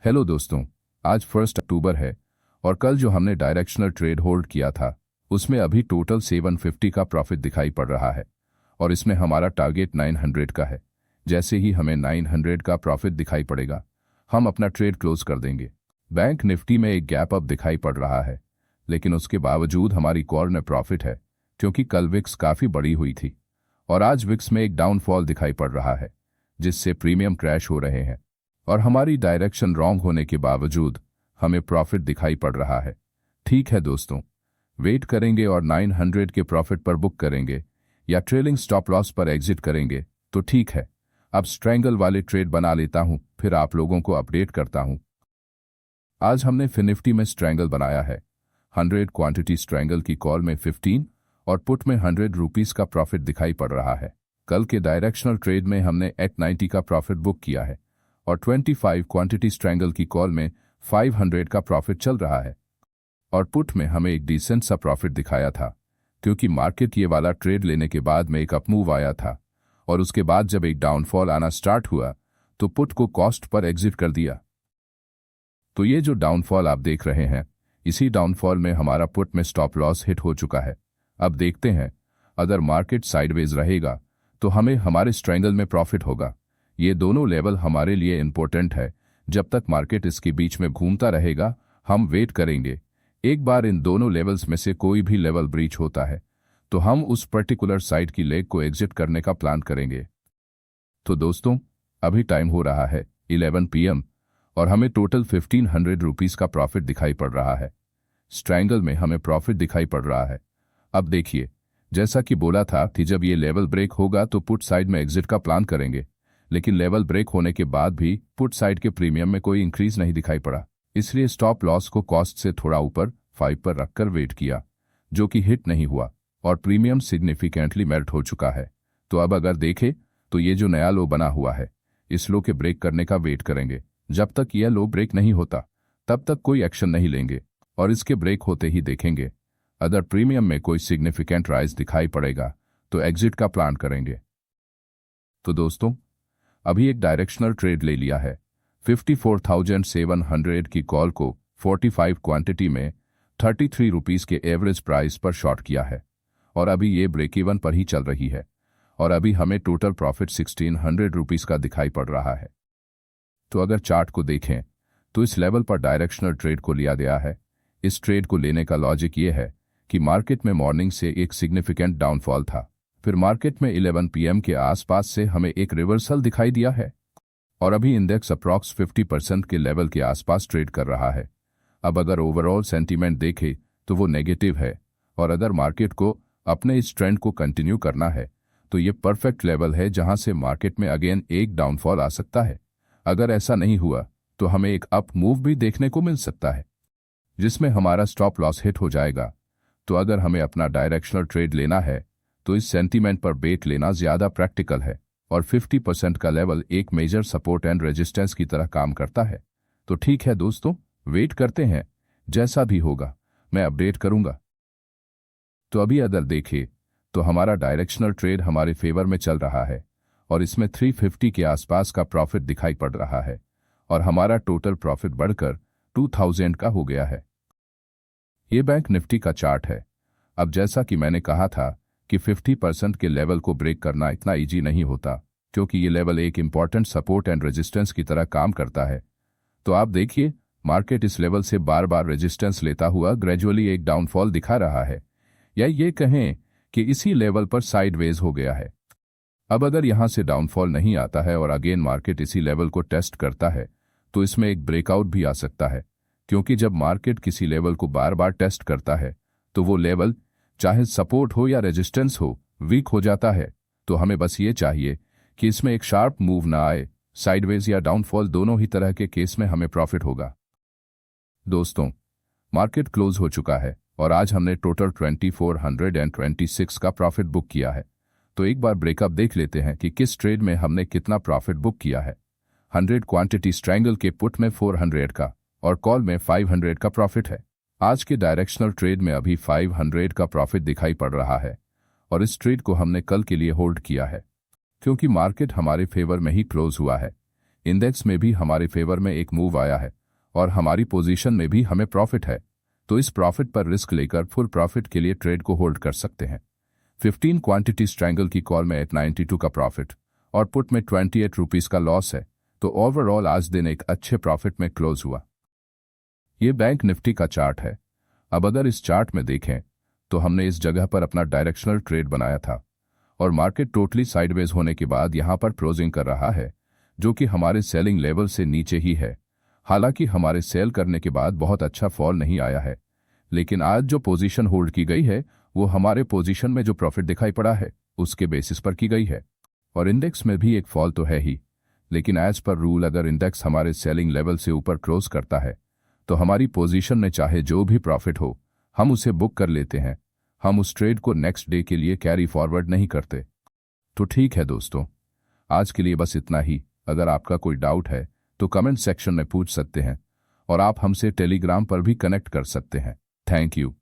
Hello दोस्तों, आज 1 अक्टूबर है और कल जो हमने डायरेक्शनल ट्रेड होल्ड किया था उसमें अभी टोटल 750 का प्रॉफिट दिखाई पड़ रहा है और इसमें हमारा टारगेट 900 का है। जैसे ही हमें 900 का प्रॉफिट दिखाई पड़ेगा हम अपना ट्रेड क्लोज कर देंगे। बैंक निफ्टी में एक गैप अप दिखाई पड़ रहा है, लेकिन उसके बावजूद हमारी कॉर में प्रॉफिट है क्योंकि कल विक्स काफ़ी बड़ी हुई थी और आज विक्स में एक डाउनफॉल दिखाई पड़ रहा है जिससे प्रीमियम क्रैश हो रहे हैं और हमारी डायरेक्शन रॉन्ग होने के बावजूद हमें प्रॉफिट दिखाई पड़ रहा है। ठीक है दोस्तों, वेट करेंगे और 900 के प्रॉफिट पर बुक करेंगे या ट्रेलिंग स्टॉप लॉस पर एग्जिट करेंगे तो ठीक है। अब स्ट्रैंगल वाले ट्रेड बना लेता हूं, फिर आप लोगों को अपडेट करता हूं। आज हमने फिनिफ्टी में स्ट्रैंगल बनाया है। 100 क्वांटिटी स्ट्रैंगल की कॉल में 15 और पुट में 100 रुपीस का प्रॉफिट दिखाई पड़ रहा है। कल के डायरेक्शनल ट्रेड में हमने 890 का प्रॉफिट बुक किया है और 25 क्वांटिटी स्ट्रैंगल की कॉल में 500 का प्रॉफिट चल रहा है और पुट में हमें एक डिसेंट सा प्रॉफिट दिखाया था क्योंकि मार्केट ये वाला ट्रेड लेने के बाद में एक अपमूव आया था और उसके बाद जब एक डाउनफॉल आना स्टार्ट हुआ तो पुट को कॉस्ट पर एग्जिट कर दिया। तो ये जो डाउनफॉल आप देख रहे हैं, इसी डाउनफॉल में हमारा पुट में स्टॉप लॉस हिट हो चुका है। अब देखते हैं, अगर मार्केट साइडवेज रहेगा तो हमें हमारे स्ट्रैंगल में प्रॉफिट होगा। ये दोनों लेवल हमारे लिए इंपॉर्टेंट है। जब तक मार्केट इसके बीच में घूमता रहेगा हम वेट करेंगे। एक बार इन दोनों लेवल्स में से कोई भी लेवल ब्रीच होता है तो हम उस पर्टिकुलर साइड की लेग को एग्जिट करने का प्लान करेंगे। तो दोस्तों, अभी टाइम हो रहा है 11 PM और हमें टोटल 1500 रुपीस का प्रॉफिट दिखाई पड़ रहा है। स्ट्रैंगल में हमें प्रॉफिट दिखाई पड़ रहा है। अब देखिए, जैसा कि बोला था कि जब ये लेवल ब्रेक होगा तो पुट साइड में एग्जिट का प्लान करेंगे, लेकिन लेवल ब्रेक होने के बाद भी पुट साइड के प्रीमियम में कोई इंक्रीज नहीं दिखाई पड़ा, इसलिए स्टॉप लॉस को कॉस्ट से थोड़ा ऊपर 5 पर रखकर वेट किया, जो कि हिट नहीं हुआ और प्रीमियम सिग्निफिकेंटली मेल्ट हो चुका है। तो अब अगर देखें तो ये जो नया लो बना हुआ है, इस लो के ब्रेक करने का वेट करेंगे। जब तक यह लो ब्रेक नहीं होता तब तक कोई एक्शन नहीं लेंगे और इसके ब्रेक होते ही देखेंगे अगर प्रीमियम में कोई सिग्निफिकेंट राइज दिखाई पड़ेगा तो एग्जिट का प्लान करेंगे। तो दोस्तों, अभी एक डायरेक्शनल ट्रेड ले लिया है। 54,700 की कॉल को 45 क्वांटिटी में 33 रुपीस के एवरेज प्राइस पर शॉर्ट किया है और अभी ये ब्रेक इवन पर ही चल रही है और अभी हमें टोटल प्रॉफिट 1600 रुपीस का दिखाई पड़ रहा है। तो अगर चार्ट को देखें तो इस लेवल पर डायरेक्शनल ट्रेड को लिया गया है। इस ट्रेड को लेने का लॉजिक ये है कि मार्केट में मॉर्निंग से एक सिग्निफिकेंट डाउनफॉल था, फिर मार्केट में 11 PM के आसपास से हमें एक रिवर्सल दिखाई दिया है और अभी इंडेक्स अप्रॉक्स 50% के लेवल के आसपास ट्रेड कर रहा है। अब अगर ओवरऑल सेंटीमेंट देखे तो वो नेगेटिव है और अगर मार्केट को अपने इस ट्रेंड को कंटिन्यू करना है तो ये परफेक्ट लेवल है जहां से मार्केट में अगेन एक डाउनफॉल आ सकता है। अगर ऐसा नहीं हुआ तो हमें एक अप मूव भी देखने को मिल सकता है जिसमें हमारा स्टॉप लॉस हिट हो जाएगा। तो अगर हमें अपना डायरेक्शनल ट्रेड लेना है तो इस सेंटीमेंट पर बेट लेना ज्यादा प्रैक्टिकल है और 50% का लेवल एक मेजर सपोर्ट एंड रेजिस्टेंस की तरह काम करता है। तो ठीक है दोस्तों, वेट करते हैं, जैसा भी होगा मैं अपडेट करूंगा। तो अभी अगर देखें तो हमारा डायरेक्शनल ट्रेड हमारे फेवर में चल रहा है और इसमें 350 के आसपास का प्रॉफिट दिखाई पड़ रहा है और हमारा टोटल प्रॉफिट बढ़कर 2000 का हो गया है। ये बैंक निफ्टी का चार्ट है। अब जैसा कि मैंने कहा था कि 50% के लेवल को ब्रेक करना इतना इजी नहीं होता क्योंकि ये लेवल एक इंपॉर्टेंट सपोर्ट एंड रेजिस्टेंस की तरह काम करता है। तो आप देखिए, मार्केट इस लेवल से बार बार रेजिस्टेंस लेता हुआ ग्रेजुअली एक डाउनफॉल दिखा रहा है, या ये कहें कि इसी लेवल पर साइडवेज हो गया है। अब अगर यहां से डाउनफॉल नहीं आता है और अगेन मार्केट इसी लेवल को टेस्ट करता है तो इसमें एक ब्रेकआउट भी आ सकता है, क्योंकि जब मार्केट किसी लेवल को बार बार टेस्ट करता है तो वो लेवल चाहे सपोर्ट हो या रेजिस्टेंस हो वीक हो जाता है। तो हमें बस ये चाहिए कि इसमें एक शार्प मूव ना आए, साइडवेज या डाउनफॉल दोनों ही तरह के केस में हमें प्रॉफिट होगा। दोस्तों, मार्केट क्लोज हो चुका है और आज हमने टोटल 2426 का प्रॉफिट बुक किया है। तो एक बार ब्रेकअप देख लेते हैं कि किस ट्रेड में हमने कितना प्रॉफिट बुक किया है। 100 क्वांटिटी स्ट्रैंगल के पुट में 400 का और कॉल में 500 का प्रॉफिट है। आज के डायरेक्शनल ट्रेड में अभी 500 का प्रॉफिट दिखाई पड़ रहा है और इस ट्रेड को हमने कल के लिए होल्ड किया है क्योंकि मार्केट हमारे फेवर में ही क्लोज हुआ है। इंडेक्स में भी हमारे फेवर में एक मूव आया है और हमारी पोजीशन में भी हमें प्रॉफिट है, तो इस प्रॉफिट पर रिस्क लेकर फुल प्रॉफिट के लिए ट्रेड को होल्ड कर सकते हैं। 15 क्वांटिटी स्ट्रैंगल की कॉल में 892 का प्रॉफिट और पुट में 28 रुपीस का लॉस है, तो ओवरऑल आज दिन एक अच्छे प्रॉफिट में क्लोज हुआ। ये बैंक निफ्टी का चार्ट है। अब अगर इस चार्ट में देखें तो हमने इस जगह पर अपना डायरेक्शनल ट्रेड बनाया था और मार्केट टोटली साइडवेज होने के बाद यहां पर क्लोजिंग कर रहा है, जो कि हमारे सेलिंग लेवल से नीचे ही है। हालांकि हमारे सेल करने के बाद बहुत अच्छा फॉल नहीं आया है, लेकिन आज जो पोजीशन होल्ड की गई है वो हमारे पोजीशन में जो प्रॉफिट दिखाई पड़ा है उसके बेसिस पर की गई है। और इंडेक्स में भी एक फॉल तो है ही, लेकिन एज पर रूल अगर इंडेक्स हमारे सेलिंग लेवल से ऊपर क्लोज करता है तो हमारी पोजीशन में चाहे जो भी प्रॉफिट हो हम उसे बुक कर लेते हैं। हम उस ट्रेड को नेक्स्ट डे के लिए कैरी फॉरवर्ड नहीं करते। तो ठीक है दोस्तों, आज के लिए बस इतना ही। अगर आपका कोई डाउट है तो कमेंट सेक्शन में पूछ सकते हैं और आप हमसे टेलीग्राम पर भी कनेक्ट कर सकते हैं। Thank you.